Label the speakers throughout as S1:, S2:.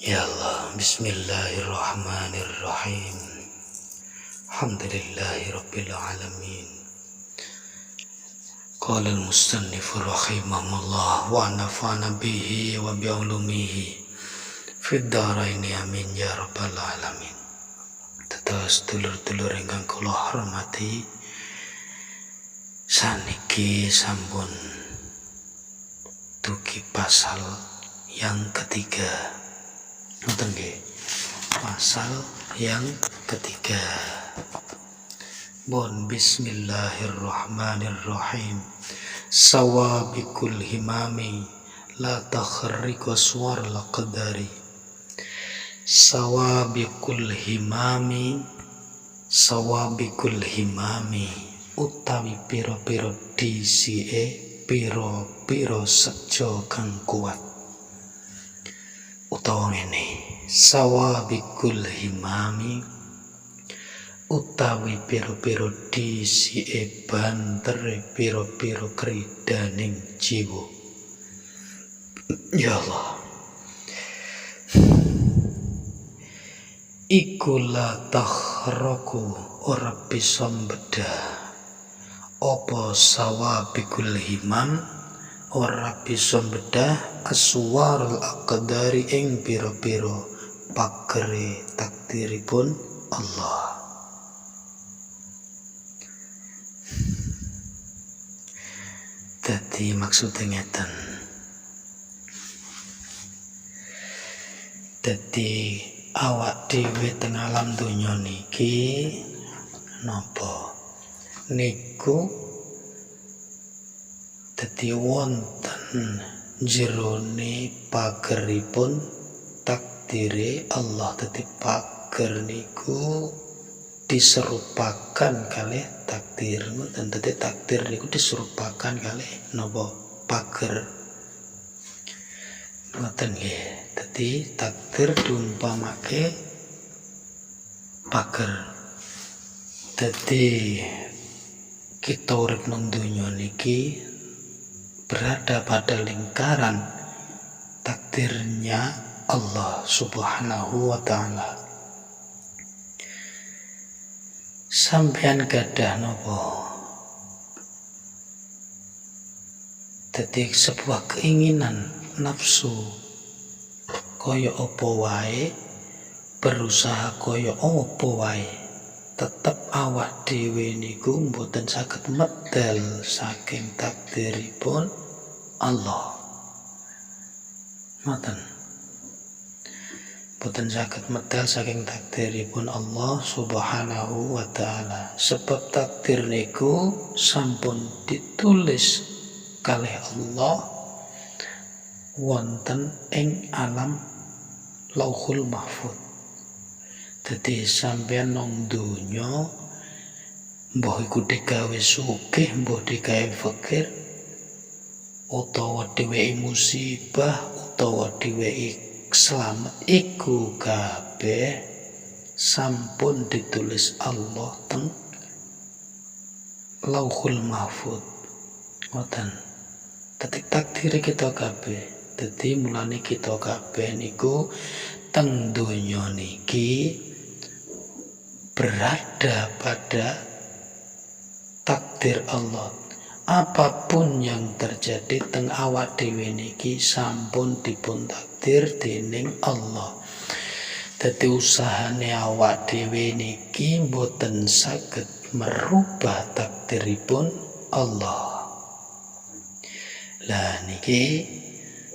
S1: Ya Allah, bismillahirrahmanirrahim. Alhamdulillahi rabbil alamin. Qala al-musannifu rahimahullah wa nafa'ana bihi wa bi'ulumihi fid dharaini amin ya rabbal alamin. Tetes dulur-dulur ingkang kula hormati, saniki sampun dugi pasal yang ketiga. Nonton nggih. Pasal yang ketiga. Bon bismillahirrahmanirrahim. Sawabikul himami la takhriqu suwar laqdari. Sawabikul himami utawi piro-piro disike piro-piro sejo kang kuat. Utawa ngene, sawabikul himami utawi piro-piro disike bantere piro-piro kridaning jiwa. Ya Allah, iku la takhraku ora bisa mbedah apa sawabikul himam ora bisa mbedah aswarul aqdari ing pira-pira pagere takdiripun Allah. Dadi maksudnya ngeten. Dadi awak dhewe teng alam donya niki napa niku dadi wonten jerone pageripun takdire Allah. Dadi pager niku diserupakan kalih takdir, dan dadi takdir niku diserupakan kalih napa pager. Ngoten nggih. Dadi takdir diumpamake pager. Dadi kita urip nang donya niki berada pada lingkaran takdirnya Allah Subhanahu wa ta'ala. Sampeyan gadah napa? Dadi sebuah keinginan nafsu kaya apa wae, berusaha kaya apa wae, tetep awak dhewe niku mboten saged medal saking takdiripun Allah. Ngoten. Mboten saged medal saking takdiripun Allah Subhanahu wa ta'ala. Sebab takdir niku sampun ditulis kalih Allah wonten ing alam Lauhul Mahfuz. Dadi sampeyan nang donya mbah iku digawe sugih, mbah digawe fakir, utawa diwehi musibah, utawa diwehi selamat, iku kabeh sampun ditulis Allah teng Lauhul Mahfuz. Ngoten. Dadi takdir kita kabeh. Dadi mulane kita kabeh niku teng donya niki berada pada takdir Allah. Apapun yang terjadi teng awak dhewe niki sampun dipun takdir dening Allah. Dadi usahane awak dhewe niki mboten saged merubah takdiripun Allah. Lah niki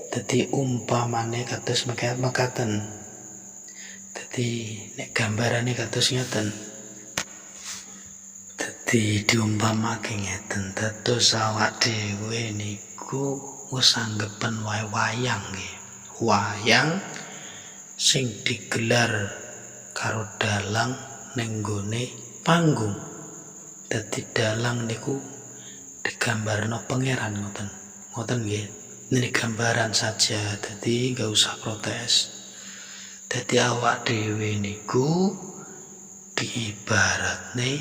S1: dadi umpamane kados mekaten. Dadi nek gambarane kados ngeten. Dadi diumpamake ngeten, dados awak dhewe niku wis anggepen wae wayang nggih. Wayang sing digelar karo dalang ning nggone panggung. Dadi dalang niku digambarno pangeran ngoten. Ngoten nggih. Ini gambaran saja, dadi gak usah protes. Dadi awak dhewe niku diibaratne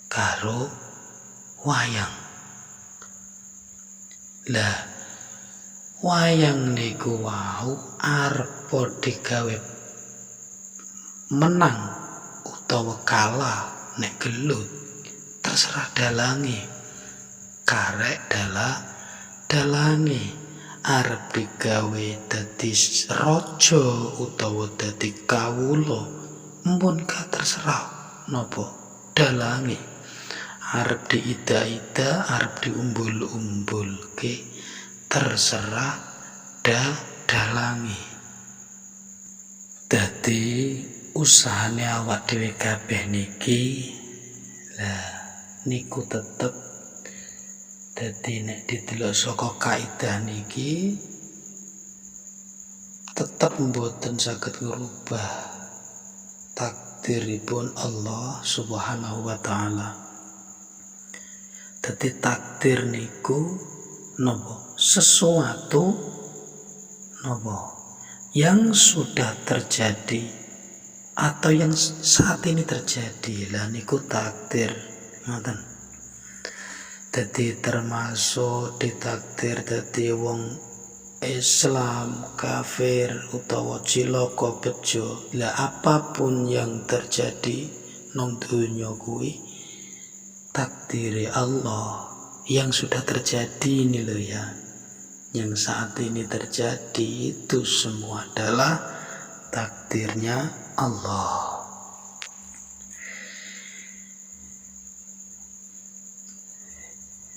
S1: karo wayang. Lah wayang niku wau arep digawe menang utawa kalah nek gelut terserah dalange, karek dalange arep digawe dadi raja utawa dadi kawula mpun terserah napa dalange, arep diida-ida arep diumbul-umbulke terserah dalange. Dadi usahane awak dhewe kabeh niki niku tetep dadi nek didelok saka kaidah niki tetep mboten saged ngrubah takdiripun Allah Subhanahu wa taala. Dadi takdir niku napa sesuatu napa yang sudah terjadi atau yang saat ini terjadi lah niku takdir ngoten. Dadi termasuk ditakdir dadi wong Islam, kafir utawa cilaka bejo. Lah apapun yang terjadi nang dunya kuwi takdire Allah yang sudah terjadi ini loh ya. Yang saat ini terjadi itu semua adalah takdirnya Allah.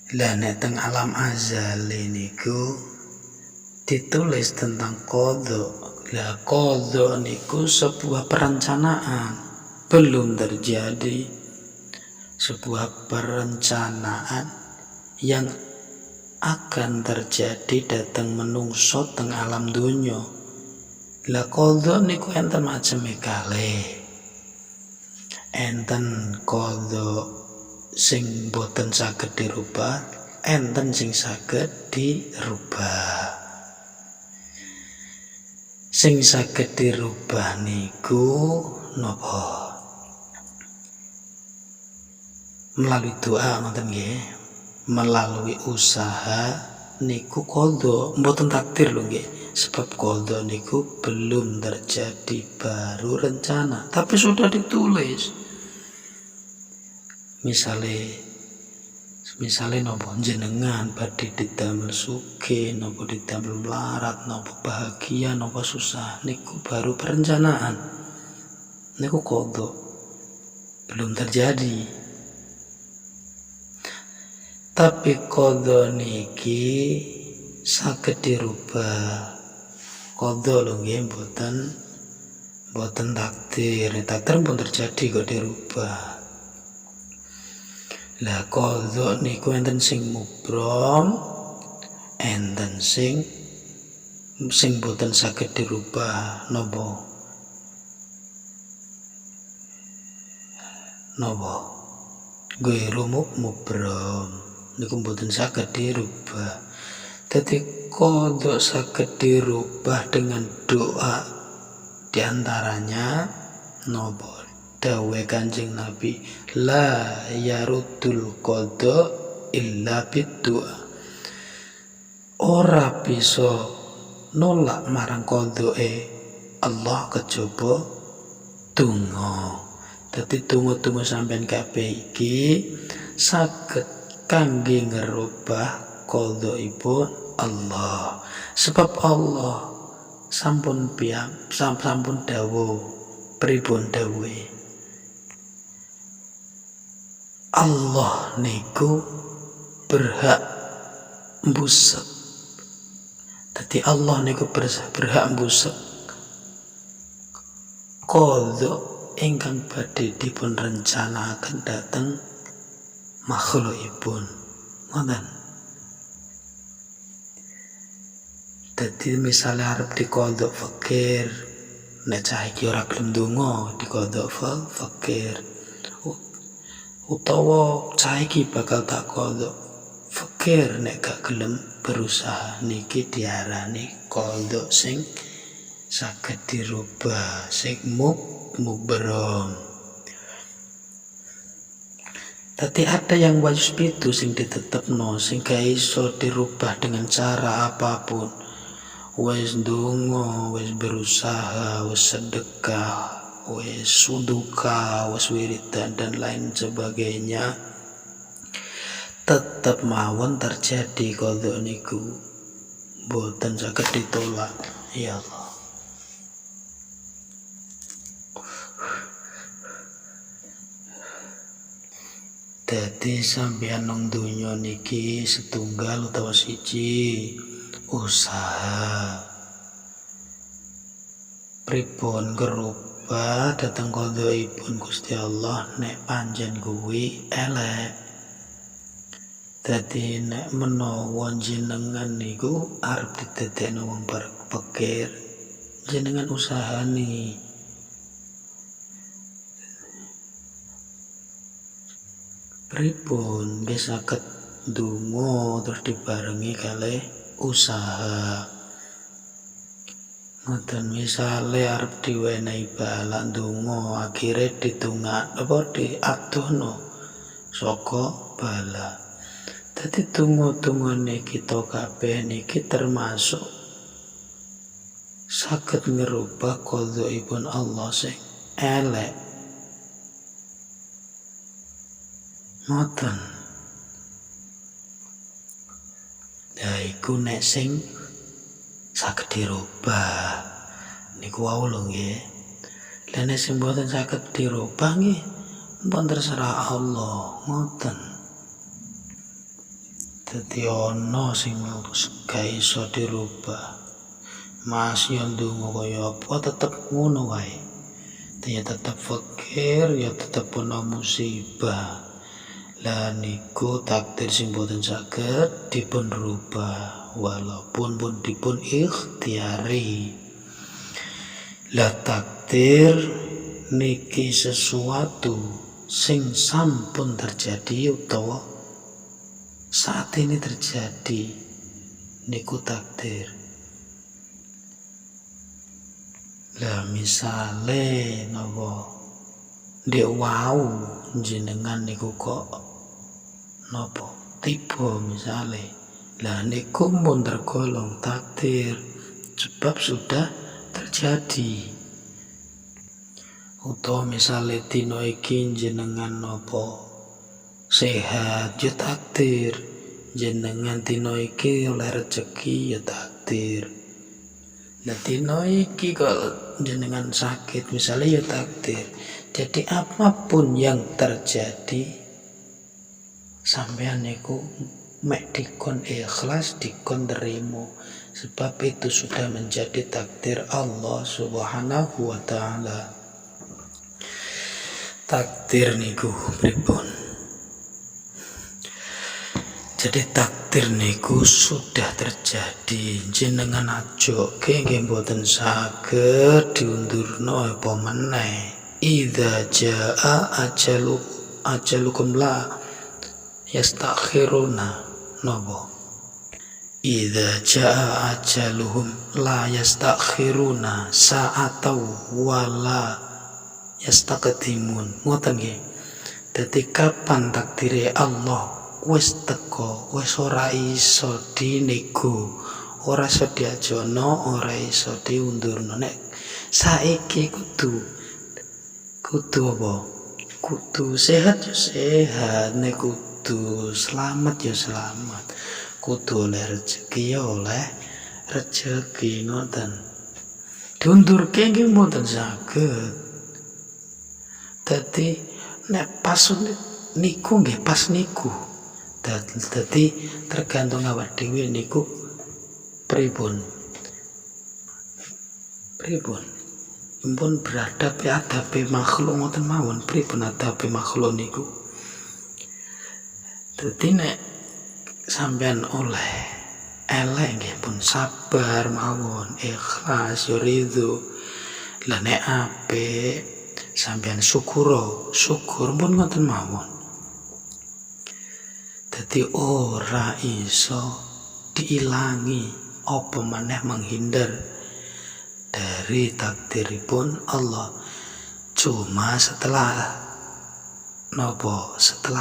S1: Lah nek teng alam azal niku ditulis tentang qadha. Lah qadha niku sebuah perencanaan belum terjadi, sebuah perencanaan yang akan terjadi dateng menungso teng alam dunya. Lah qadha niku enten maceme kalih. Enten qadha sing boten saged dirubah, enten sing saged dirubah. Sing saged dirubah niku napa? Melalui doa ngoten nggih. Melalui usaha niku qadha mboten takdir lho nggih, sebab qadha niku belum terjadi, baru rencana tapi sudah ditulis. Misale napa jenengan badhe didamel sugih napa didamel melarat napa bahagia napa susah niku baru perencanaan, niku qadha belum terjadi. Tapi qadha niki saged dirubah. Qadha lho nggih mboten takdir. Takdir pun terjadi kok dirubah. Lah qadha niku enten sing mubrom, enten sing mboten saged dirubah napa? Ghairu mubrom. Niku mboten saged dirubah. Dadi qadha saged dirubah dengan doa. Di antaranya napa? Dawuh Kanjeng Nabi, la yaruddul qadha illa bid-du'a. Ora bisa nolak marang qadhae Allah kejaba donga. Dadi donga-donga sampean kabeh iki saged kangge ngerubah qadhaipun Allah. Sebab Allah sampun dawuh pripun dawuhe. Allah niku berhak mbusek. Dadi Allah niku berhak mbusek qadha ingkang badhe dipun rencanakaken dhateng makhlukipun. Ngoten. Dadi misale arep diqadha fakir, nek cah iki ora gelem donga diqadha fakir. Utawa cah iki bakal tak qadha fakir nek gak gelem berusaha, niki diarani qadha sing saged dirubah, sing mubrom. Tapi ada yang wajib itu sing ditetepno, sing gak iso dirubah dengan cara apapun. wis ndonga, wis berusaha, wis sedekah, wis suduka, wis wiridan dan lain sebagainya, tetap mawon terjadi kodok niku boten saged ditolak. Ya Allah. Dadi sampeyan nang donya niki setunggal utawa siji usaha pripun ngerubah dhateng qadhaipun Gusti Allah nek panjen kuwi elek. Dadi nek menawa jenengan niku arep didadekno wong pikir, jenengan usahani pripun nggih saged ndonga terus dibarengi kalih usaha. Ngoten misale arep diwenehi bala ndonga akhire ditungak diadohno saka bala. Dadi tunggu-tungune kita kabeh niki termasuk saged ngerubah qadhaipun Allah sing elek. Ngoten. Ya iku nek sing saged dirubah niku wau lho nggih. Lah nek sing mboten saged dirubah nggih pun terserah Allah. Ngoten. Dadi ana sing gak iso dirubah. Mas yo ndonga kaya apa tetep ngono wae. Ya tetep fakir, ya tetep ana musibah. Lah niku takdir sing boten saged dipun rubah walaupun pun dipun ikhtiari. Lah takdir niki sesuatu sing sampun terjadi utawa saat ini terjadi niku takdir. Lah misale napa ndek wau jenengan niku kok napa tiba misale, lah niku pun tergolong takdir sebab sudah terjadi. Utawa misale dina iki jenengan napa sehat ya takdir, jenengan dina iki oleh rezeki ya takdir. Nah dina iki kok jenengan sakit misalnya ya takdir. Jadi apapun yang terjadi sampean niku mek dikon ikhlas, dikon terima, sebab itu sudah menjadi takdir Allah Subhanahu wa taala. Takdir niku pripun? Jadi takdir niku sudah terjadi, jenengan ajoke nggih mboten saged diundurno apa meneh. Idza jaa ajalukum la yastakhiruna napa. Idza jaa ajaluhum la yastakhiruna sa'atau wala yastaqdimun. Ngoten nggih. Dadi kapan takdire Allah wis teko, wis ora iso dinego, ora iso diajono, ora iso diundurno. Nek saiki kudu apa? Kudu sehat ya sehat, nek kudu selamat ya selamat, kudu oleh rezeki ya oleh rezeki. Ngoten. Diundurke nggih mboten saged. Dadi nek pas niku nggih pas niku. Dadi tergantung awak dhewe niku pripun. Impun beradabe adabe makhluk ngoten mawon, pripun adabe makhluk niku. Dadi nek sampean oleh elek nggih pun sabar mawon, ikhlas yo ridho. Lah nek apik sampean syukur pun ngoten mawon. Dadi ora iso diilangi apa maneh menghindar dari takdiripun Allah. Cuma setelah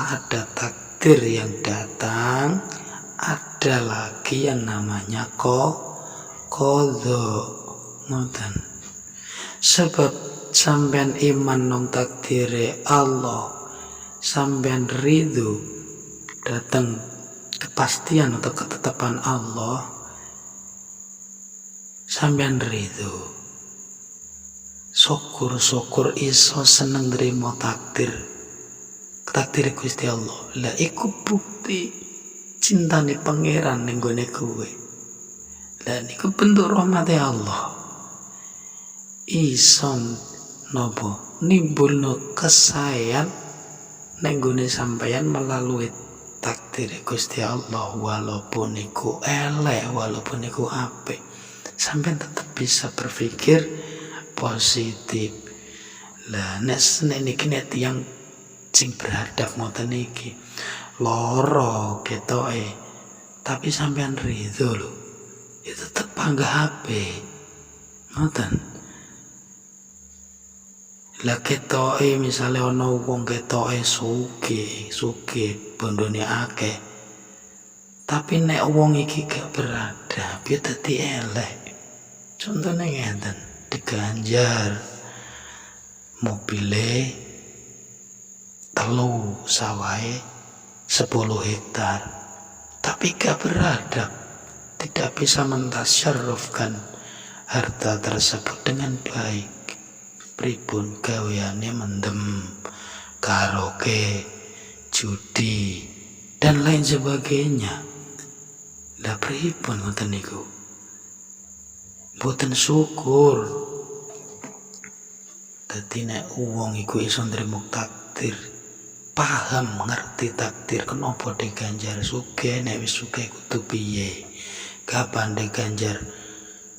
S1: ada takdir yang datang, ada lagi yang namanya qadha. Ngoten. Sebab sampean iman nang takdire Allah, sampean ridho datang kepastian atau ketetapan Allah, sampean ridho. Syukur iso seneng nerima takdir Gusti Allah. Lah iku bukti cintane pangeran ning gone kowe. Lah niku bentuk rahmate Allah. Ison nopo nimbulno kesayan ning gone sampeyan melalui takdir Gusti Allah, walaupun iku elek, walaupun iku apik, sampeyan tetap bisa berpikir positif. Lah nek niki nek tiyang sing beradab ngoten iki loro ketoke, tapi sampeyan ridho lho, ya tetep panggah apik. Ngoten. Lah ketoke misale ana wong ketoke sugih bondone akeh, tapi nek wong iki gak beradab ya dadi elek. Contone ngeten, diganjar mobile 3 sawahe 10 hektar, tapi gak beradab, tidak bisa mentasyarrufkan harta tersebut dengan baik. Pripun gaweane mendem, karaoke, judi dan lain sebagainya. Lah pripun ngoten niku? Mboten syukur. Dadi nek wong iku iso nrimo takdir, paham ngerti takdir, kenapa diganjar sugih, nek wis sugih kudu piye? Kapan diganjar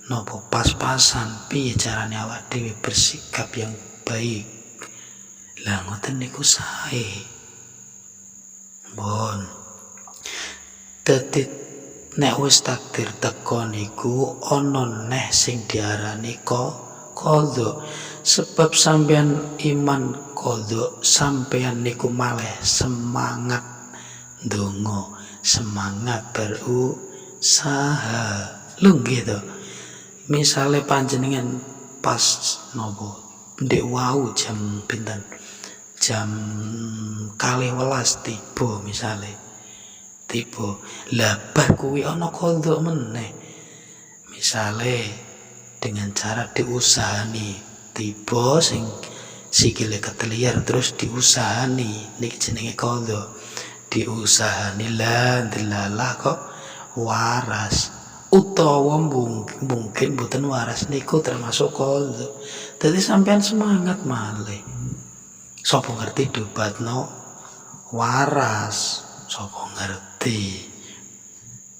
S1: nopo pas-pasan, piye carane awak dhewe bersikap yang baik. Lah ngoten niku sae. Bon. Dadi nek wis takdir teko niku ana neh sing diarani qadha. Sebab sampean iman qadha, sampean niku malih semangat ndonga, semangat berusaha. Lho nggih to. Misale panjenengan pas nopo ndek wau jam pinten, jam 12 tiba misale tiba, lah bar kuwi ana qadha meneh, misale dengan cara diusahani tiba sing sikile ketelier terus diusahani, niki jenenge qadha. Diusahani lah delalah kok waras, utawa mungkin mboten waras, niku termasuk qadha. Dadi sampean semangat malih. Sapa ngerti dobatno waras, sapa ngerti.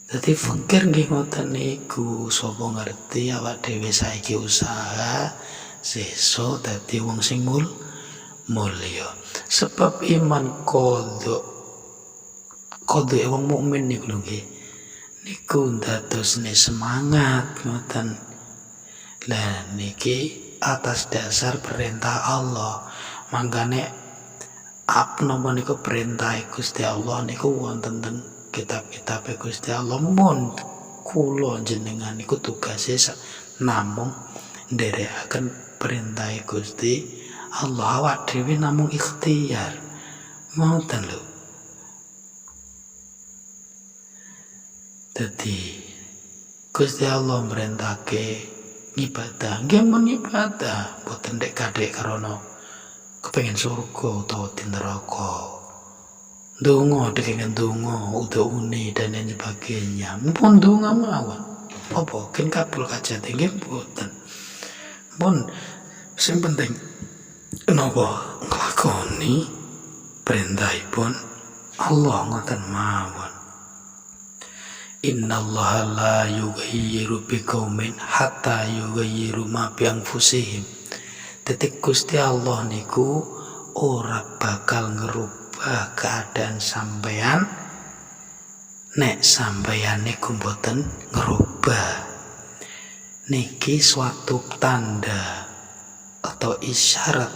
S1: Dadi fikir nggih ngoten niku, sapa ngerti awak dhewe saiki usaha sesuk dadi wong sing mulya. Sebab iman qadha wong mukmin niku lho nggih. Niku ndadosne semangat ngoten. Lah niki atas dasar perintah Allah. Mangkane napa niku perintah Gusti Allah niku wonten ten kitab-kitab Gusti Allah. Mun kula jenengan niku tugase namung nderekaken perintah Gusti Allah, awak dhewe namung ikhtiar. Ngoten lho. Dadi Gusti Allah merintahke ibadah, nggih men ibadah, boten ndek kadek karena kepengin surga utawa di neraka. Donga dengan donga, udah dan lain sebagainya. Mumpun donga mawon. Apa ken kabul kajate nggih boten. Pun sing penting napa nglakoni perintahipun Allah ngoten mawon. Innallaha la yughayyiru biqaumin hatta yughayyiru ma bi anfusihim. Detik Gusti Allah niku ora bakal ngerubah keadaan sampeyan nek sampeyan niku mboten ngerubah. Niki suatu tanda atau isyarat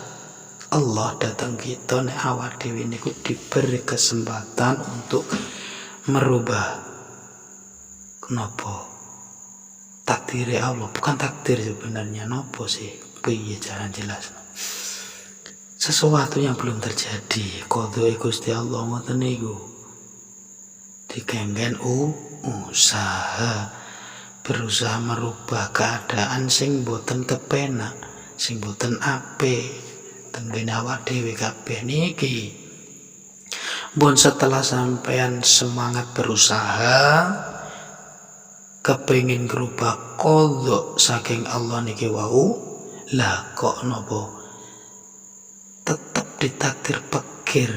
S1: Allah datang kita nek awak dhewe niku diberi kesempatan untuk merubah. Kenapa? takdir Allah, bukan takdir sebenarnya. Nopo sih piye cara jelas sesuatu yang belum terjadi. Qadha Gusti Allah ngoten niku dikengken usaha, berusaha merubah keadaan sing boten kepenak, sing boten apik ten awak dhewe kabeh niki. Bon setelah sampean semangat berusaha kepengin ngrubah qadha saking Allah niki wau, lah kok nopo tetep ditakdir pikir,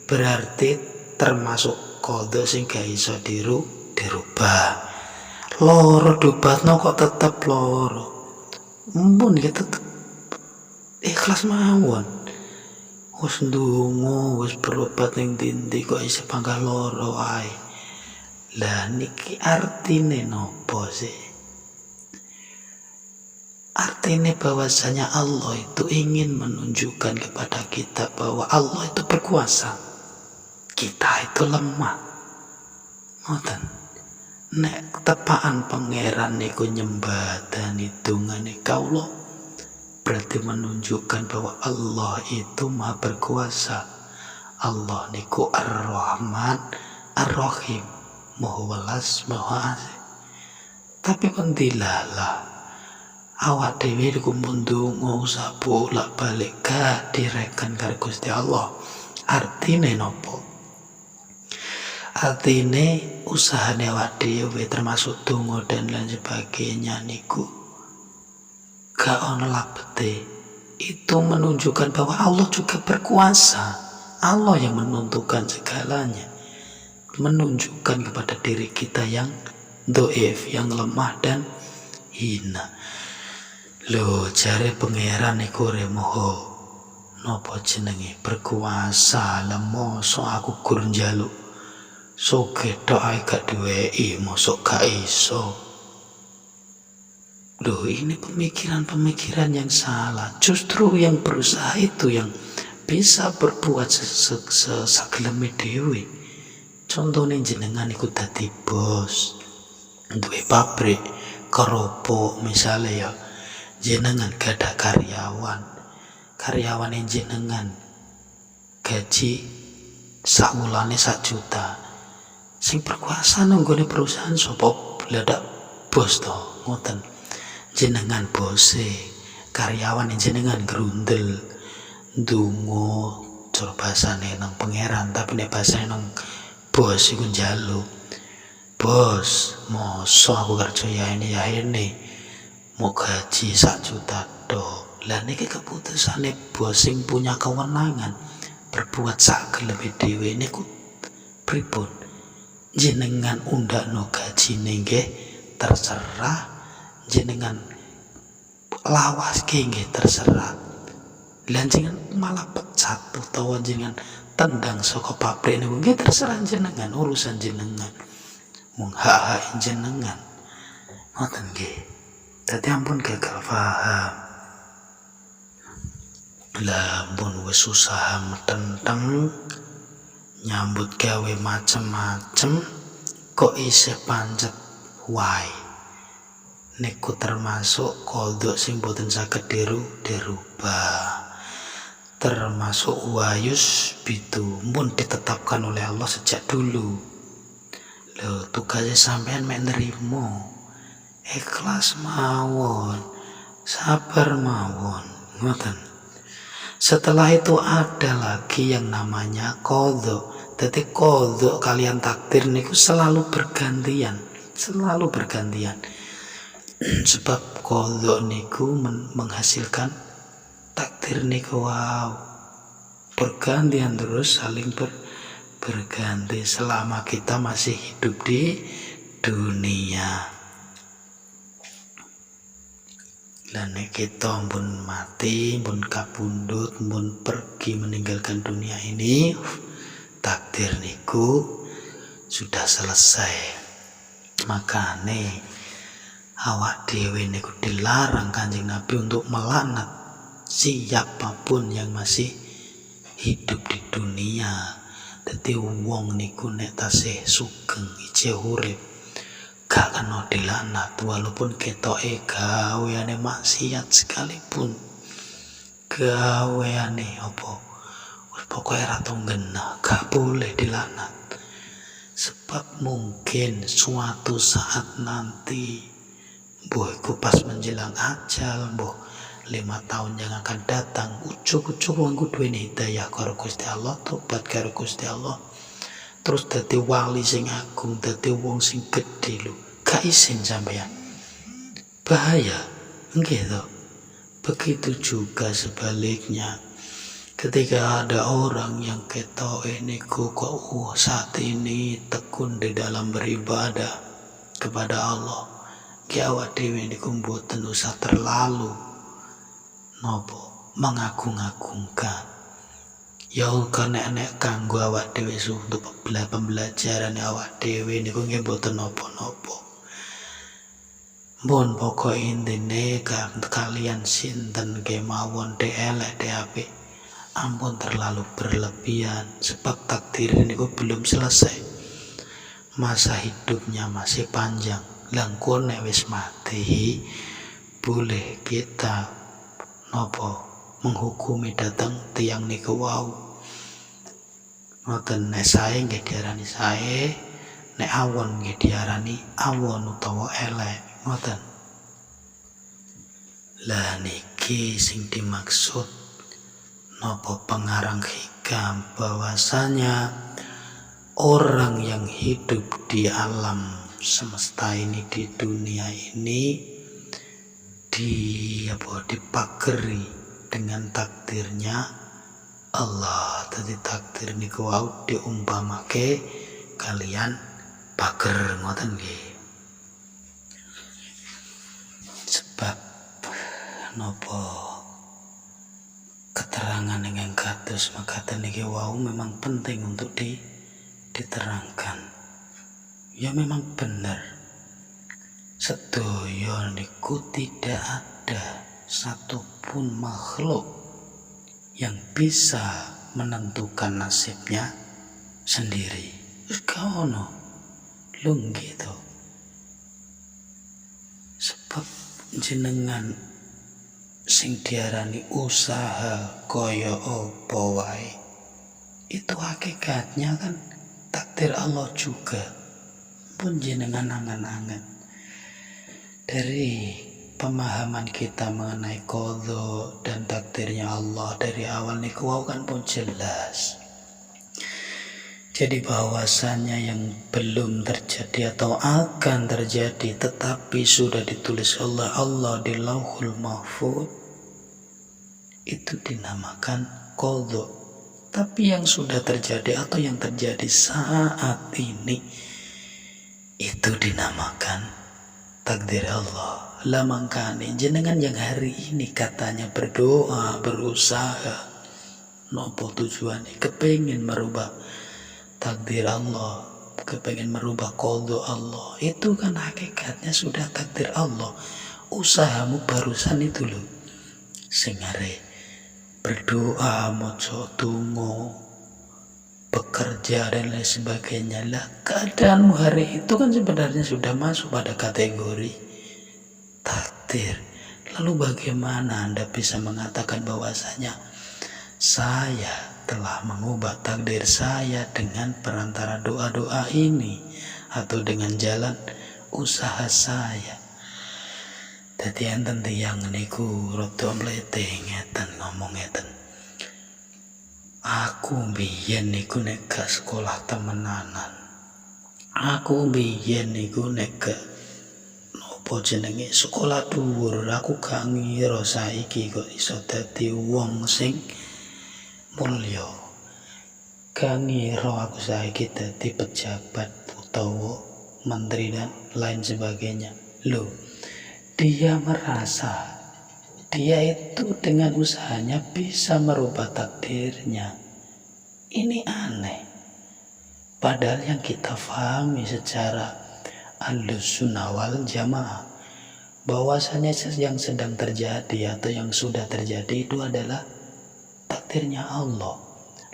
S1: berarti termasuk qadha sing gak iso dirubah. Loro dobatno kok tetep loro, mumpun ya tetep ikhlas mawon. Wis ndonga, wis berobat ning ndi kok isih panggah loro ae. Lah niki artine nopo sih? Artinya bahwasanya Allah itu ingin menunjukkan kepada kita bahwa Allah itu berkuasa, kita itu lemah. Ngoten. Nek tepaan pangeran niku nyembadani dongane kawula, berarti menunjukkan bahwa Allah itu maha berkuasa. Allah niku Ar-Rahman Ar-Rahim, maha welas maha asih. Tapi kon dilalah awak dhewe niku ndonga usah bolak-balik gak direken karo Gusti Allah. Artine nopo? Artine usahane awak dhewe termasuk donga dan lain sebagainya niku gak ono labete. Itu menunjukkan bahwa Allah juga berkuasa. Allah yang menentukan segalanya, menunjukkan kepada diri kita yang dhaif, yang lemah dan hina. Lho jare pangeran niku remoho napa jenenge berkuasa, lemoso aku gur njaluk soge tok ae gak duweki, mosok gak iso. Loh, ini pemikiran-pemikiran yang salah. Justru yang berusaha itu yang bisa berbuat sageleme dhewe. Contohnya jenengan iku dadi bos, duwe pabrik keropok misalnya ya, jenengan gak ada karyawan yang jenengan gaji sakwulane 1 juta. Sing berkuasa nanggone perusahaan sapa? Bledak bos to, ngoten. Jenengan bose, karyawan yang jenengan grundel ndonga cara basane nang pangeran, tapi nek basane nang bos iku njaluk, bos mosok aku kerja ya ini mau gaji 1 juta tok. Lah niki keputusane bos sing punya kewenangan berbuat sageleme dhewe niku pripun? Jenengan undakno gajine nggih terserah, jenengan lawaske nggih terserah. Lah jenengan malah pecat utawa jenengan tendang saka pabrik niku nggih terserah jenengan, urusan jenengan. Mung hak jenengan. Ngoten nggih. Dadi ampun gagal paham. Lah ampun wis usaha metenteng nyambut gawe macem-macem kok isih pancet wae. Niku termasuk qadha sing boten saged dirubah. Termasuk wayus bitu pun ditetapkan oleh Allah sejak dulu. Loh, tugasnya sampean mek nerimo, ikhlas mawon, sabar mawon, ngoten. Setelah itu ada lagi yang namanya qadha. Dadi qadha kalian takdir niku selalu bergantian. Sebab qadha niku menghasilkan takdir niku wow, bergantian terus, saling berganti selama kita masih hidup di dunia. Lah nek kita pun mati, pun kapundhut, pun pergi meninggalkan dunia ini, takdir niku sudah selesai. Makane awak dhewe niku dilarang Kanjeng Nabi untuk melaknat siapapun yang masih hidup di dunia. Dadi wong niku nek tasih sugeng ijeh urip gak kena dilaknat walaupun ketoke gaweane maksiat sekalipun. Gaweane apa? Pokoknya ratu ngena, gak boleh dilaknat. Sebab mungkin suatu saat nanti, boh iku pas menjelang ajal, boh 5 tahun yang akan datang, ucuk-ucuk wong kudu hidayah karo Gusti Allah, tobat karo Gusti Allah. Terus dadi wali sing agung, dadi wong sing gedhe lho. Gak isin sampeyan. Bahaya, nggih to. Begitu juga sebaliknya. Ketika ada orang yang ketok niku kok saat ini tekun di dalam beribadah kepada Allah, ki awak dhewe niku mboten usah terlalu mengagung-agungkan. Ya karena nek kanggo awak dhewe untuk pembelajaran awak dhewe niku nggih mboten napa-napa. Mun pokok intine kalian sinten kemawon elek apik, ampun terlalu berlebihan, sebab takdir niku belum selesai. Masa hidupnya masih panjang. Langkon nek wis mati, boleh kita menghukumi datang tiang niku wau. Ngoten nek sae nggih diarani sae, nek awon nggih diarani awon utawa elek. Ngoten. Lah niki sing dimaksud pengarang hikam bahwasanya orang yang hidup di alam semesta ini, di dunia ini, dipageri dengan takdirnya Allah. Tadi takdir niku wau diumpamake kalian pager, ngoten nggih. Sebab keterangan yang kados makaten niki wau memang penting untuk diterangkan. Ya memang benar. Sedaya niku tidak ada satupun makhluk yang bisa menentukan nasibnya sendiri. Gak ono. Lho gitu. Sebab jenengan sing diarani usaha kaya apa wae, itu hakikatnya kan takdir Allah juga. Pun jenengan angan-angan. Dari pemahaman kita mengenai qadha dan takdirnya Allah dari awal niku kan pun jelas. Jadi bahwasannya yang belum terjadi atau akan terjadi tetapi sudah ditulis oleh Allah di Lauhul Mahfuz, itu dinamakan qadha. Tapi yang sudah terjadi atau yang terjadi saat ini, itu dinamakan takdir Allah. Lah mangkane jenengan yang hari ini katanya berdoa, berusaha, nopo tujuannya kepengin merubah takdir Allah, kepengin merubah qadha Allah, itu kan hakikatnya sudah takdir Allah. Usahamu barusan itu loh, sing arep berdoa, maca donga, bekerja dan lain sebagainya. Lah keadaanmu hari itu kan sebenarnya sudah masuk pada kategori takdir. Lalu bagaimana Anda bisa mengatakan bahwasanya saya telah mengubah takdir saya dengan perantara doa-doa ini atau dengan jalan usaha saya? Dadi enten tiyang niku rada mlete ngeten ngomong ngeten. Aku biyen niku nek gak sekolah temenanan. Aku biyen niku nek gak sekolah dhuwur, aku gak ngira saiki kok iso dadi wong sing mulya. Gak ngira aku saiki dadi pejabat utawa menteri dan lain sebagainya. Loh, dia merasa dia itu dengan usahanya bisa merubah takdirnya. Ini aneh. Padahal yang kita pahami secara Ahlussunnah wal Jamaah, bahwasanya yang sedang terjadi atau yang sudah terjadi itu adalah takdirnya Allah.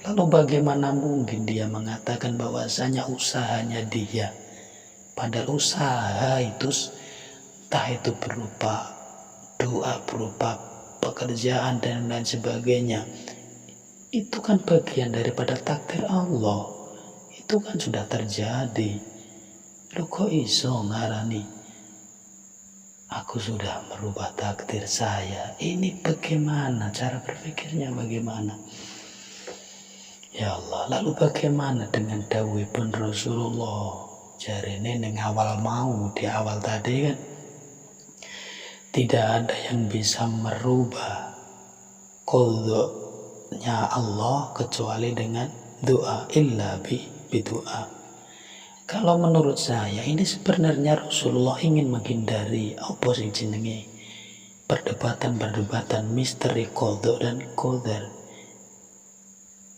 S1: Lalu bagaimana mungkin dia mengatakan bahwasanya usahanya dia Padahal usaha itu entah itu berupa doa, berupa pekerjaan dan lain sebagainya, itu kan bagian daripada takdir Allah. Itu kan sudah terjadi. Lu kok iso ngarani aku sudah merubah takdir saya? Ini bagaimana cara berpikirnya, bagaimana? Ya Allah, lalu bagaimana dengan dawuhipun Rasulullah? Jarene ning awal mau, di awal tadi kan, tidak ada yang bisa merubah qadha-nya Allah kecuali dengan doa, illa bidoa. Kalau menurut saya ini sebenarnya Rasulullah ingin menghindari apa sing jenenge perdebatan misteri qadha dan qadar.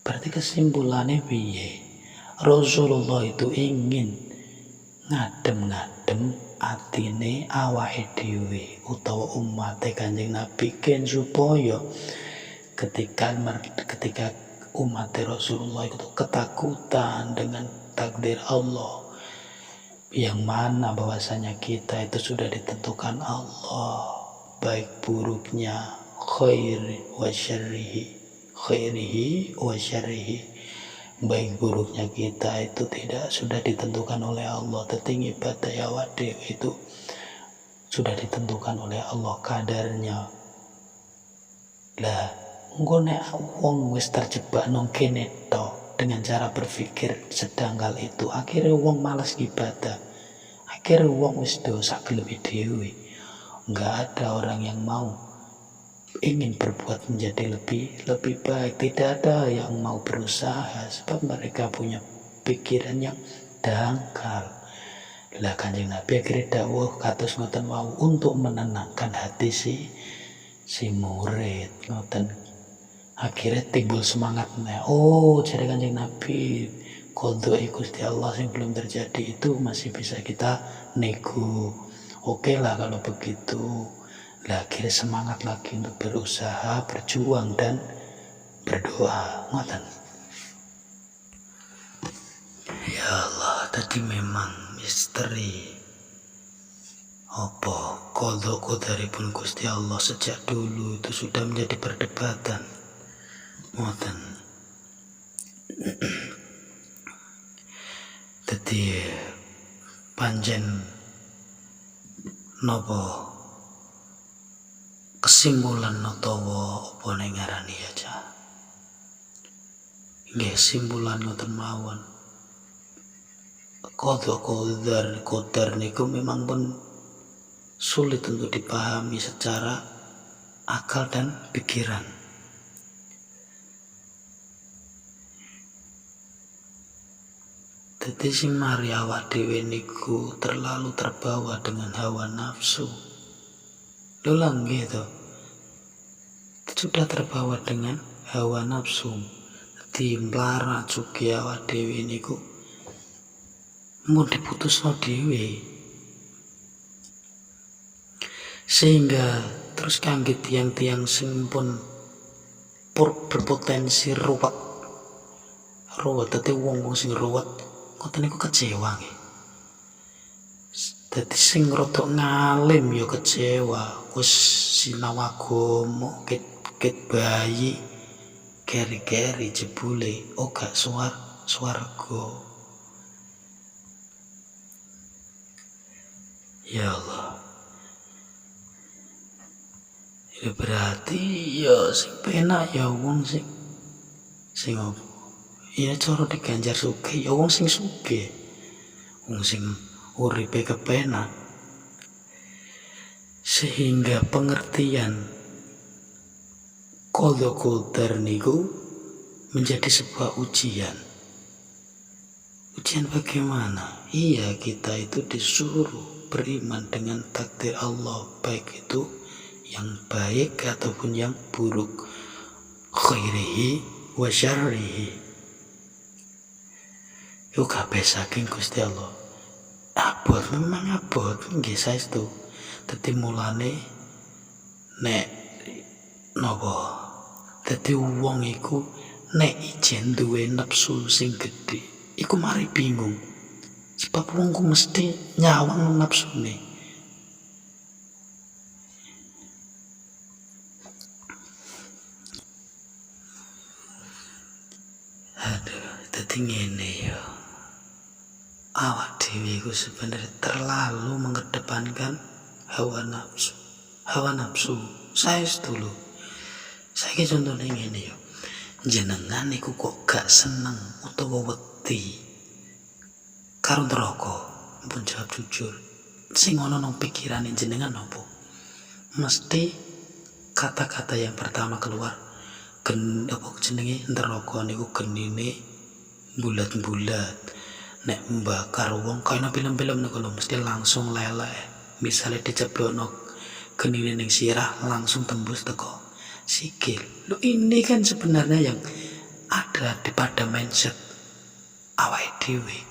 S1: Berarti kesimpulannya piye? Rasulullah itu ingin ngadem atine awake dhewe utawa umat Kanjeng Nabi ken supaya ketika umat Rasulullah itu ketakutan dengan takdir Allah, yang mana bahwasanya kita itu sudah ditentukan Allah, baik buruknya, khairihi wa syarrihi. Baik buruknya kita itu sudah ditentukan oleh Allah, tetapi ibadah awak dhewe itu sudah ditentukan oleh Allah kadarnya. Lah, engko nek wong wis terjebak nang kene tok dengan cara berpikir sedangkal itu, akhirnya wong malas ibadah. Akhirnya wong wis dosa gelem dhewe. Enggak ada orang yang mau ingin berbuat menjadi lebih baik. Tidak ada yang mau berusaha sebab mereka punya pikiran yang dangkal. Lah Kanjeng Nabi akhirnya dawuh kados ngoten wau untuk menenangkan hati si murid ngoten. Akhirnya timbul semangatnya. Oh, jadi Kanjeng Nabi, qadha Gusti Allah yang belum terjadi itu masih bisa kita nego. Oke lah kalau begitu. Lah akhirnya semangat lagi untuk berusaha, berjuang dan berdoa. Ngoten. Ya Allah, tadi memang misteri apa qadha qadaripun Gusti Allah sejak dulu itu sudah menjadi perdebatan. Ngoten. Dadi panjen napa kesimpulan utawa apa ning ngarani aja. Nggih, simpulan ngoten mawon. Qadha qadar niku memang pun sulit untuk dipahami secara akal dan pikiran. Dadi sing mari awak dhewe niku terlalu terbawa dengan hawa nafsu. Lulang gitu, sudah terbawa dengan hawa nafsu, di melarat sugi awak dewi niku mau diputusno dewi, sehingga terus kangge tiang-tiang sing pun berpotensi ruwet, dadi wong sing ruwet ngoten niku kecewa nggih. Dadi sing rada ngalim ya kecewa, wis sinau agama ket bayi keri-keri jebule gak swarga. Ya Allah. Ya berarti ya sing penak ya wong sing apa? Ya cara diganjar sugih ya wong sing sugih. Wong sing uripe kepenak, sehingga pengertian qadha qadar niku menjadi sebuah ujian bagaimana? Iya, kita itu disuruh beriman dengan takdir Allah, baik itu yang baik ataupun yang buruk, khairihi wa syarrihi. Yo kabeh saking Gusti Allah. Abot memang abot nggih saestu. Dadi mulane nek napa? Dadi wong iku nek ijen duwe nafsu sing gedhe, iku mari bingung. Sebab wong ku mesti nyawang nafsune. Aduh, dadi ngene ya. Awak dhewe ku sebenarnya terlalu mengedepankan hawa nafsu. Hawa nafsu. Saya dulu. Saiki contohnya ngene ya. Jenengan iku kok gak seneng utawa wedi karo neraka, pun jawab jujur. Sing ono nang pikirane jenengan apa? Mesti kata-kata yang pertama keluar, apa jenenge neraka niku genine bulat-bulat. Nek mbakar wong kaya nang film-film niku lho mesti langsung leleh. Misale diceblokno genine ning sirah langsung tembus teko sikil. Lo ini kan sebenarnya yang ada pada mindset awake dhewe.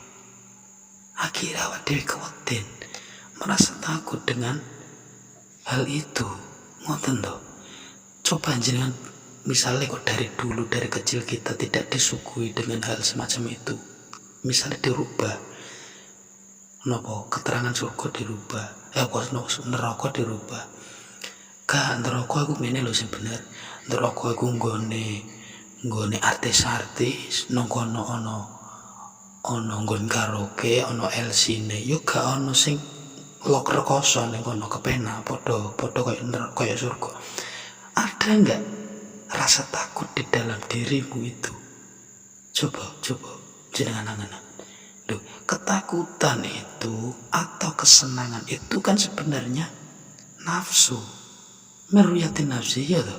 S1: Akhirnya awake dhewe keweden, merasa takut dengan hal itu. Ngoten toh. Coba jenengan misalnya kok dari dulu dari kecil kita tidak disuguhi dengan hal semacam itu. Misalnya dirubah, nopo keterangan surga dirubah, neraka dirubah. Gak, neraka aku ngene lho sing bener. Neraka aku nggone artis-artis nang kono ana nggon karaoke, ana LC-ne. Yo gak ana sing lok rekoso ning kono kepenak padha kaya surga. Ada enggak rasa takut di dalam dirimu itu? Coba jenengan angan. Loh, ketakutan itu atau kesenangan itu kan sebenarnya nafsu. Meruyatin nafsi ya toh.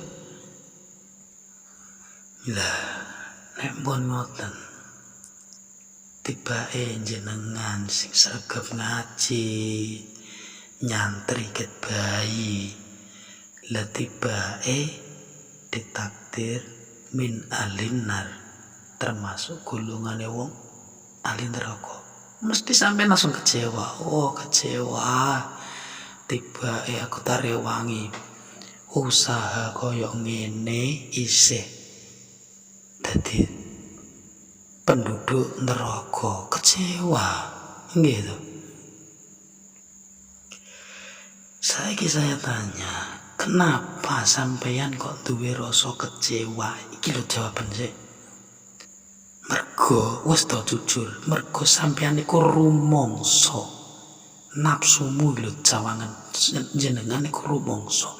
S1: Lah, nek pun ngoten. Tibake jenengan sing sregep ngaji, nyantri ket bayi. Lah tibake ditakdir min alinar, termasuk golongane wong ahli neraka. Mesti sampai langsung kecewa. Oh, kecewa. Tibake aku tarewangi. Usaha koyo ngene isih dadi penduduk neraka, kecewa nggih to. Saiki saya tanya, kenapa sampeyan kok duwe rasa kecewa? Iki lho jawaban sih. Mergo wis to jujur, mergo sampeyan iku rumangsa nafsumu lho cawangan jenengan iku rumangsa.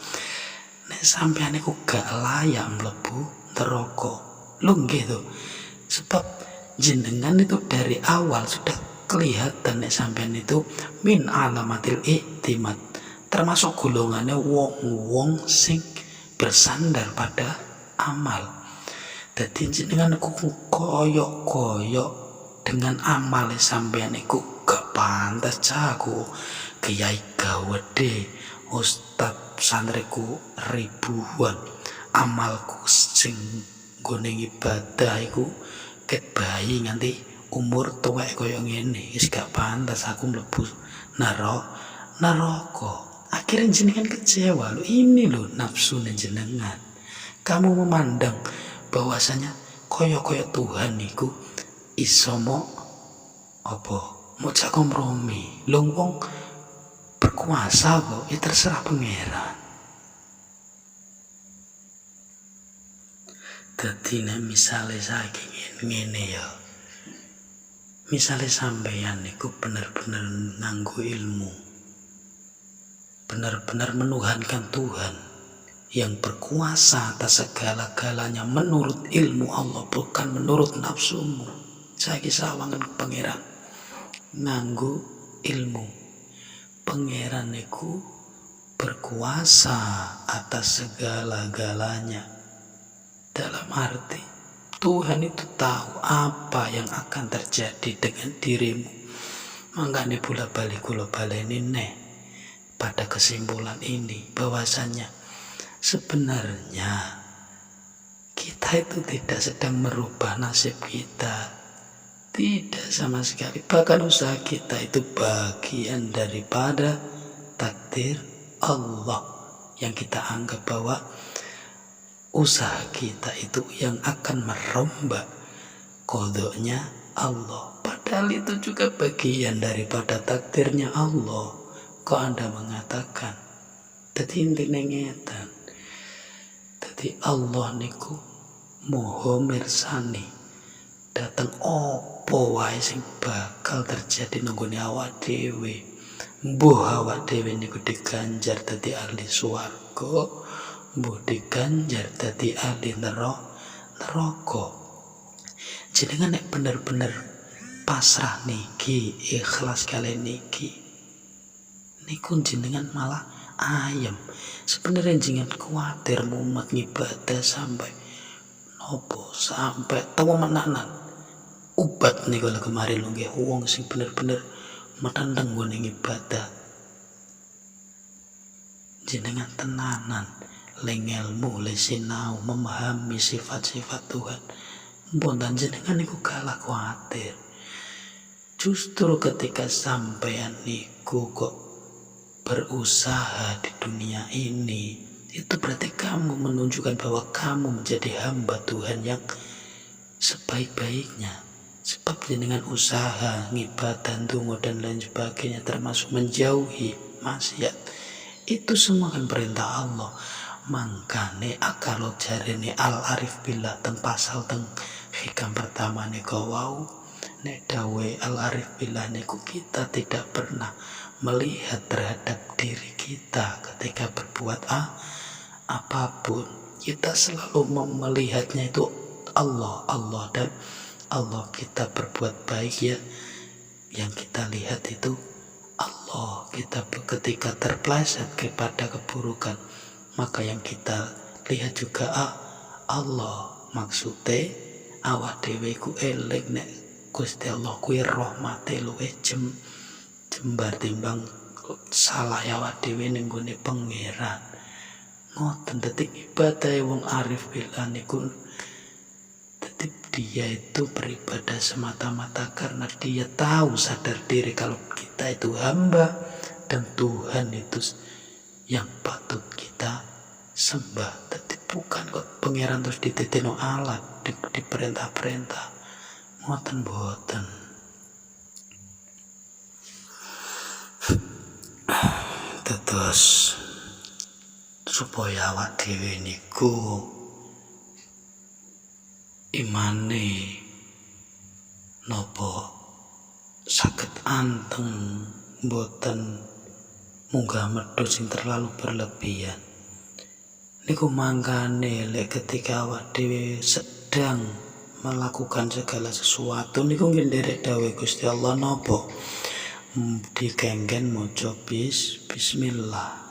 S1: Nek sampeyan iku gak layak mlebu neraka. Lho nggih to. Sebab jenengan itu dari awal sudah kelihatan nek sampeyan itu min alamatil i'timad. Termasuk golongane wong-wong sing bersandar pada amal. Dadi jenengan iku koyo dengan amale sampeyan iku gak pantas caku. Kiai gawede, ustaz santriku ribuan, amalku sing gone ibadah iku ket bayi nganti umur tuwek koyo ngene, wis gak pantas aku mlebu neraka. Akhirnya jenengan kecewa lho. Ini lho nafsu jenengan. Kamu memandang bahwasanya koyo Tuhan niku iso mo jak kompromi. Lho wong berkuasa kok, ya terserah pangeran. Dadi nek misale saiki ngene ya. Misale sampeyan niku bener-bener nganggo ilmu. Benar-benar menuhankan Tuhan yang berkuasa atas segala-galanya menurut ilmu Allah, bukan menurut nafsumu. Saiki sawangan pangeran nganggo ilmu. Pangeran niku berkuasa atas segala-galanya. Dalam arti Tuhan itu tahu apa yang akan terjadi dengan dirimu. Makanya kula baleni nih pada kesimpulan ini bahwasanya sebenarnya kita itu tidak sedang merubah nasib kita. Tidak sama sekali. Bahkan usaha kita itu bagian daripada takdir Allah, yang kita anggap bahwa usaha kita itu yang akan merombak qadanya Allah. Padahal Padahal itu juga bagian daripada takdirnya Allah. Kok Anda mengatakan? Jadi intinya ngeten. Jadi Allah niku moho mirsani dateng opo wae sing bakal terjadi nenggone awak dhewe. Mbuh awak dhewe niku diganjar dadi ahli swarga, mbuh diganjar dadi ahli neraka. Jenengan nek bener-bener pasrah niki, ikhlas kalian niki, niku jenengan malah ayem. Sebenarnya jenengan kuatir mumet ngibadah sampai nopo, sampai tawa menanan ubat niku lho kemarin lho nggih wong sing bener-bener metendeng ngene ngibadah. Jenengan tenanan lengelmu le sinau memahami sifat-sifat Tuhan. Mpun jenengan niku kalah kuatir. Justru ketika sampean niku kok berusaha di dunia ini, itu berarti kamu menunjukkan bahwa kamu menjadi hamba Tuhan yang sebaik-baiknya. Sebab dengan usaha, ngibadah, ndonga dan lain sebagainya, termasuk menjauhi maksiat, itu semua kan perintah Allah. Mangkane kalau jarene Al-Arif Billah teng pasal teng hikam pertama niku wau, nek dawe Al-Arif Billah niku kita tidak pernah melihat terhadap diri kita ketika berbuat apapun. Kita selalu melihatnya itu Allah dan Allah. Kita berbuat baik ya, yang kita lihat itu Allah. Kita ketika terpleset kepada keburukan, maka yang kita lihat juga Allah. Maksudnya awak dhewe ku eling nek Gusti Allah kuwi rahmate luwih jembar timbang salah awak dhewe ning gone pangeran. Ngoten dadi ibadah wong arif billah niku, dadi dia itu beribadah semata-mata karena dia tahu sadar diri kalau kita itu hamba dan Tuhan itu yang patut kita sembah. Dadi bukan kok pangeran terus dititeno alat di perintah-perintah. Ngoten boten. Terus supaya awak dhewe niku imane nopo saged anteng, boten munggah medhot sing terlalu berlebihan. Niku mangkane lek ketika awak dhewe sedang melakukan segala sesuatu niku nderek dawuh Gusti Allah napa? Dikengken maca bismillah.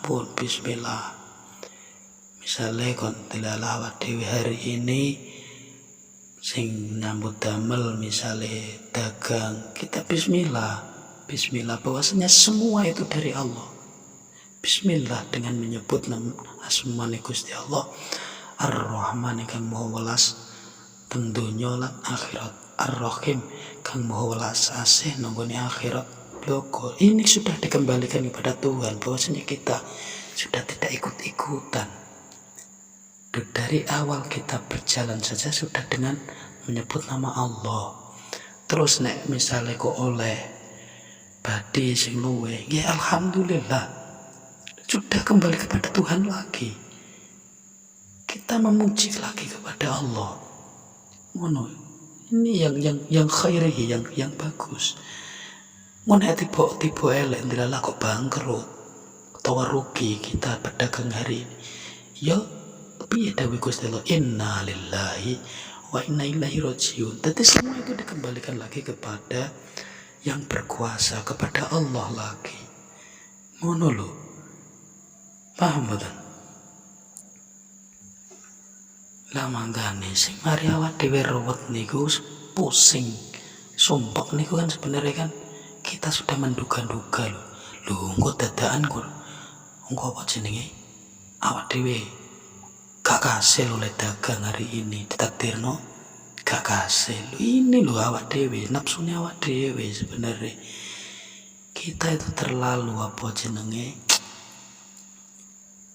S1: Pun bismillah. Misalnya kon dilalah awak dhewe hari ini sing nyambut damel, misalnya dagang, kita bismillah bahwasanya semua itu dari Allah. Bismillah dengan menyebut nama asmane Gusti Allah Ar-Rahman kang maha welas teng donya lan akhirat, Ar-Rahim kang maha welas asih nang akhirat. Logo ini sudah dikembalikan kepada Tuhan, bahwasanya kita sudah tidak ikut-ikutan. Dari awal kita berjalan saja sudah dengan menyebut nama Allah. Terus nek misalnya kok oleh badhe sing luwe, ya alhamdulillah, sudah kembali kepada Tuhan lagi. Kita memuji lagi kepada Allah. Ngono. Ini yang khairihi, yang bagus. Ngono tiba elek ndilalah kok bangkrut utawa rugi kita berdagang hari ini. Ya piye dawuh Gusti Allah, inna lillahi wa inna ilaihi rajiun. Tapi semua itu dikembalikan lagi kepada yang berkuasa, kepada Allah lagi. Ngono lho. Paham mboten? Lah mangkane sing mari awak dhewe ruwet niku pusing, sumpek niku kan sebenarnya kan kita sudah menduga-duga lho. Engko dadakan kok engko apa jenenge? Awak dhewe gak kasil oleh dagang hari ini, ditakdirno gak kasil. Ini lho awak dhewe, nafsune awak dhewe sebenarnya. Kita itu terlalu apa jenenge?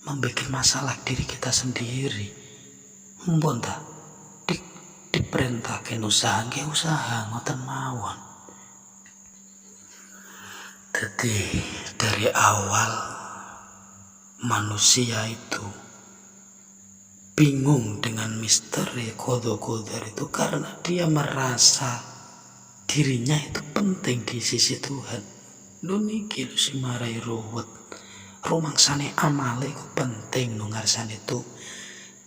S1: Membuat masalah diri kita sendiri. Mumpun ta? Diperintah diperintahkan usaha ngoten mawon. Jadi dari awal manusia itu bingung dengan misteri qadha-qadar itu karena dia merasa dirinya itu penting di sisi Tuhan. Lho niki lho sing marai ruwet. Rumangsane amale iku penting ngarsane itu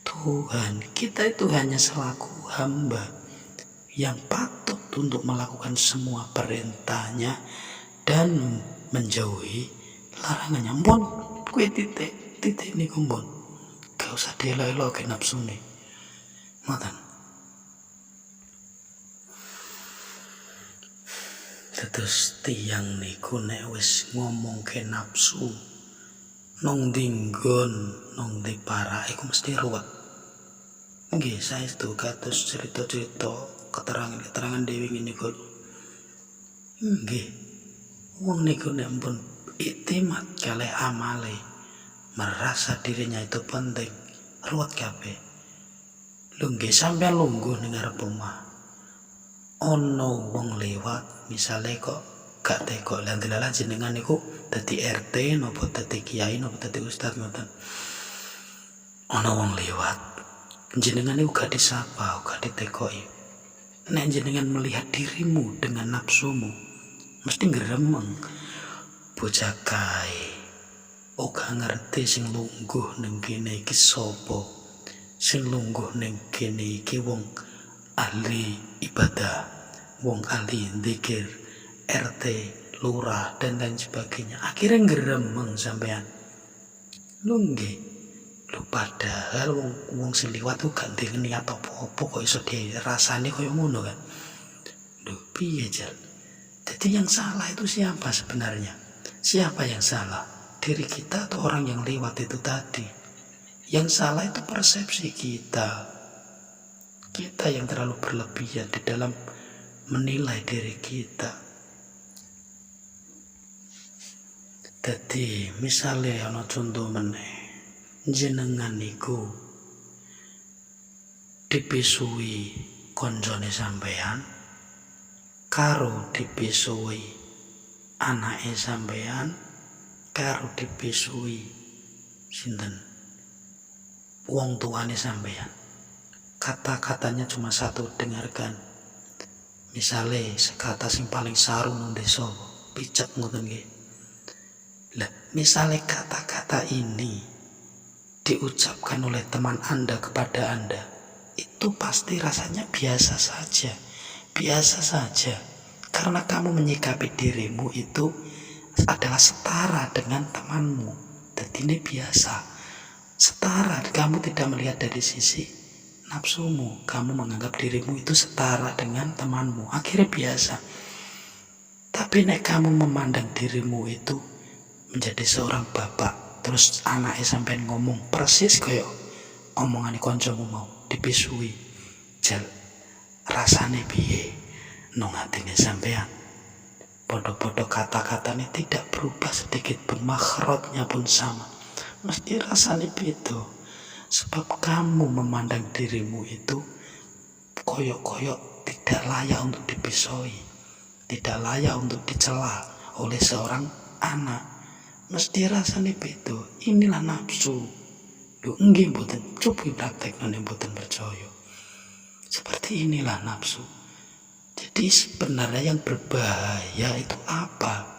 S1: Tuhan. Kita itu hanya selaku hamba yang patut untuk melakukan semua perintahnya dan menjauhi larangannya. Mbon kuwi titik niku mbon. Gak usah dielo-eloke nafsune. Ngoten. Terus tiang niku nek wis ngomongke nafsu nong dinggon nong di para iku mesti ruwet. Nggih, saestu kados cerita-cerita keterangan dewi ngene niku. Nggih. Wong niku nek pun iktimat kalih amale merasa dirinya itu penting, ruwet kabeh. Lho nggih sampeyan lungguh ning ngarep omah. Ono wong lewat, misale kok gak teko lan dilalah jenengan niku dadi RT napa dadi kiai napa dadi ustaz ngoten. Ono wong lewat, jenengan niku gak disapa, gak ditekoki. Nek jenengan melihat dirimu dengan nafsumu, mesti ngeremeng. Bocah kae ora ngerti sing lungguh ning kene iki sapa. Sing lungguh ning kene iki wong ahli ibadah, wong ahli zikir, RT, lurah dan lain sebagainya. Akhirnya ngeremeng sampean. Lho nggih. Lho padahal wong sing liwat ku gak ndek niat apa-apa kok iso dirasani koyo ngono kan. Lho piye jal? Jadi yang salah itu siapa sebenarnya? Siapa yang salah? Diri kita atau orang yang lewat itu tadi? Yang salah itu persepsi kita. Kita yang terlalu berlebihan di dalam menilai diri kita. Jadi misalnya ana contoh meneh, jenengan niku dipisui konjone sampean karo dipisui anake sampean karo dipisui sinten wong tuane sampean. Kata-katanya cuma satu, dengarkan. Misale sekata sing paling sarung nang desa picek ngoten nggih. Lah misale kata-kata ini diucapkan oleh teman Anda kepada Anda, itu pasti rasanya biasa saja karena kamu menyikapi dirimu itu adalah setara dengan temanmu. Jadi ini biasa setara, kamu tidak melihat dari sisi nafsumu, kamu menganggap dirimu itu setara dengan temanmu, akhirnya biasa. Tapi nek kamu memandang dirimu itu menjadi seorang bapak, terus anaknya sampai ngomong persis kayak omongan koncomu mau dipisui, jel rasane piye nang atine sampean. Podo-podo kata-katanya tidak berubah sedikit pun, makhrajnya pun sama, mesti rasane beda. Sebab kamu memandang dirimu itu koyok-koyok tidak layak untuk dipisoi, tidak layak untuk dicela oleh seorang anak. Mesti rasane beda. Inilah nafsu. Lho nggih mboten, coba praktekno nek mboten percaya. Seperti inilah nafsu. Jadi sebenarnya yang berbahaya itu apa?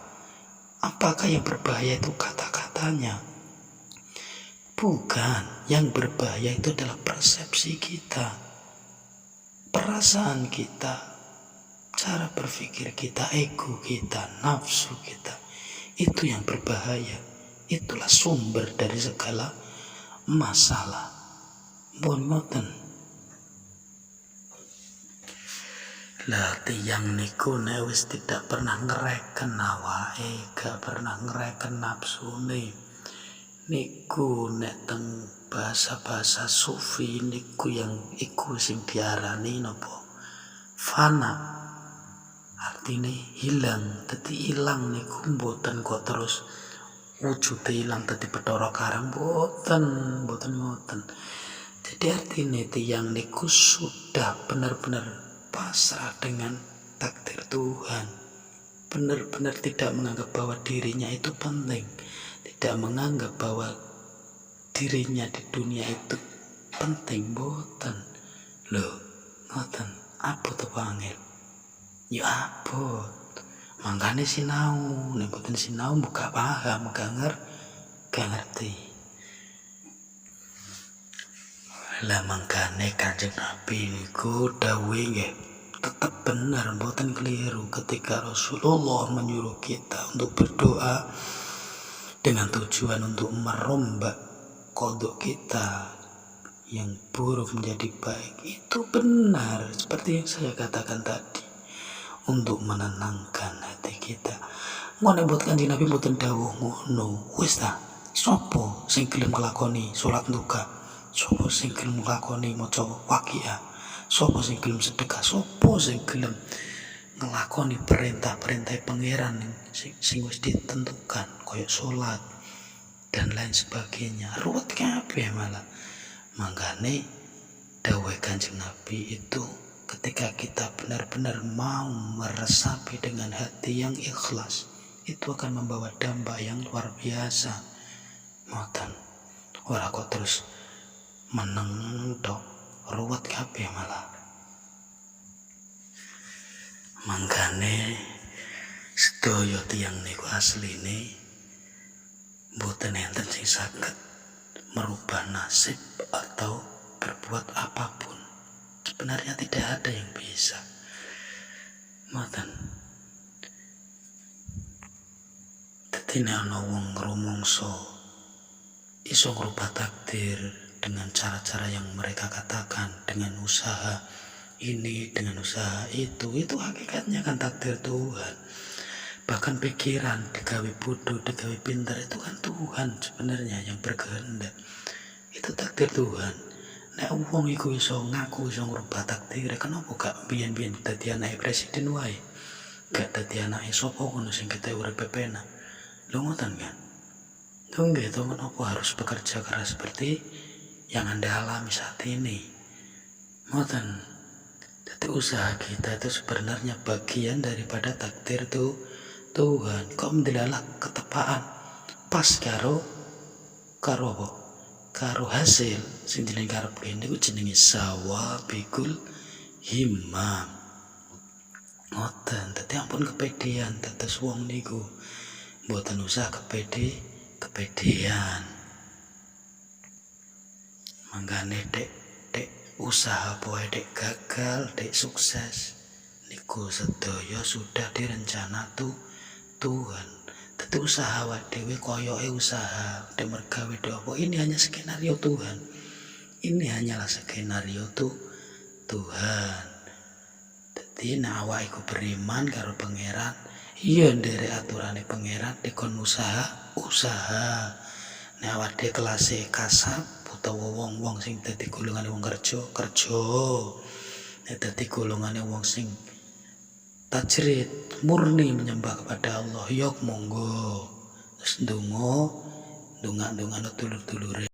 S1: Apakah yang berbahaya itu kata-katanya? Bukan. Yang berbahaya itu adalah persepsi kita, perasaan kita, cara berpikir kita, ego kita, nafsu kita. Itu yang berbahaya. Itulah sumber dari segala masalah. Bonoten. Lah tiyang niku nek wis tidak pernah ngereken awake, gak pernah ngereken nafsune. Niku nek teng bahasa-bahasa sufi niku yang iku sing diarani napa? Fana. Artine hilang. Dadi ilang niku mboten kok terus wujude ilang dadi Bathara Karang, mboten ngoten. Jadi artinya tiyang niku sudah benar-benar pasrah dengan takdir Tuhan, benar-benar tidak menganggap bahwa dirinya itu penting, tidak menganggap bahwa dirinya di dunia itu penting. Boten loh, ngoten apa tuh panggil ya abot. Makanya sinau, nek boten sinau buka paham, gak ngerti. Lah mangkane Kanjeng Nabi niku dawuhe nggih tetap benar, boten keliru ketika Rasulullah menyuruh kita untuk berdoa dengan tujuan untuk merombak kodok kita yang buruk menjadi baik. Itu benar, seperti yang saya katakan tadi, untuk menenangkan hati kita. Ngono buat Kanjeng Nabi mboten dawuh ngono. Wis ta, sapa sing gelem nglakoni salat duka? Sapa sing gelem nglakoni maca Waqiah? Sapa sing gelem sedekah? Sapa sing gelem nglakoni perintah-perintah pangeran sing wis ditentukan, koyo salat dan lain sebagainya? Ruwet kabeh malah. Mangkane dawuh Kanjeng Nabi itu ketika kita benar-benar mau meresapi dengan hati yang ikhlas, itu akan membawa dampak yang luar biasa. Ngoten, ora kok terus meneng tok, ruwet kabeh malah. Mangkane sedaya tiyang niku asline mboten enten sing saged merubah nasib atau berbuat apapun. Sebenarnya tidak ada yang bisa. Ngoten. Dadi nek ana wong rumangsa iso ngrubah takdir dengan cara-cara yang mereka katakan, dengan usaha ini, dengan usaha itu hakikatnya kan takdir Tuhan. Bahkan pikiran digawe bodoh, digawe pintar, itu kan Tuhan sebenarnya yang berkehendak. Itu takdir Tuhan. Nek wong iku iso ngaku iso ngrubah takdir, kenapa gak biyen-biyen dadi anake presiden wae? Gak dadi anake sapa ngono sing kita urip pepenak. Lho ngoten kan? Lho nggih to, kenapa harus bekerja keras seperti yang Anda alami saat ini? Ngoten. Jadi usaha kita itu sebenarnya bagian daripada takdir Tuhan. Kok mendalah ketepaan pas karo apa? Karo hasil sing jeneng karepke niku jenenge sawabikul himmam. Ngoten, dadi ampun kepedean dados wong niku. Mboten usah kepedean. Mangkane dek usaha poe dek gagal, dek sukses niku sedaya sudah direncana Tuhan. Dadi usaha awake dhewe koyoke usaha dek mergawe apa, ini hanya skenario Tuhan. Ini hanyalah skenario Tuhan. Dadi nek awake iku beriman karo pangeran, iya nderek aturane pangeran dikon usaha. Nek awake kelase kasab utawa wong-wong sing dadi golongane wong kerja. Nek dadi golongane wong sing tajrid murni menyembah kepada Allah, yok monggo. Terus ndonga dulur-dulure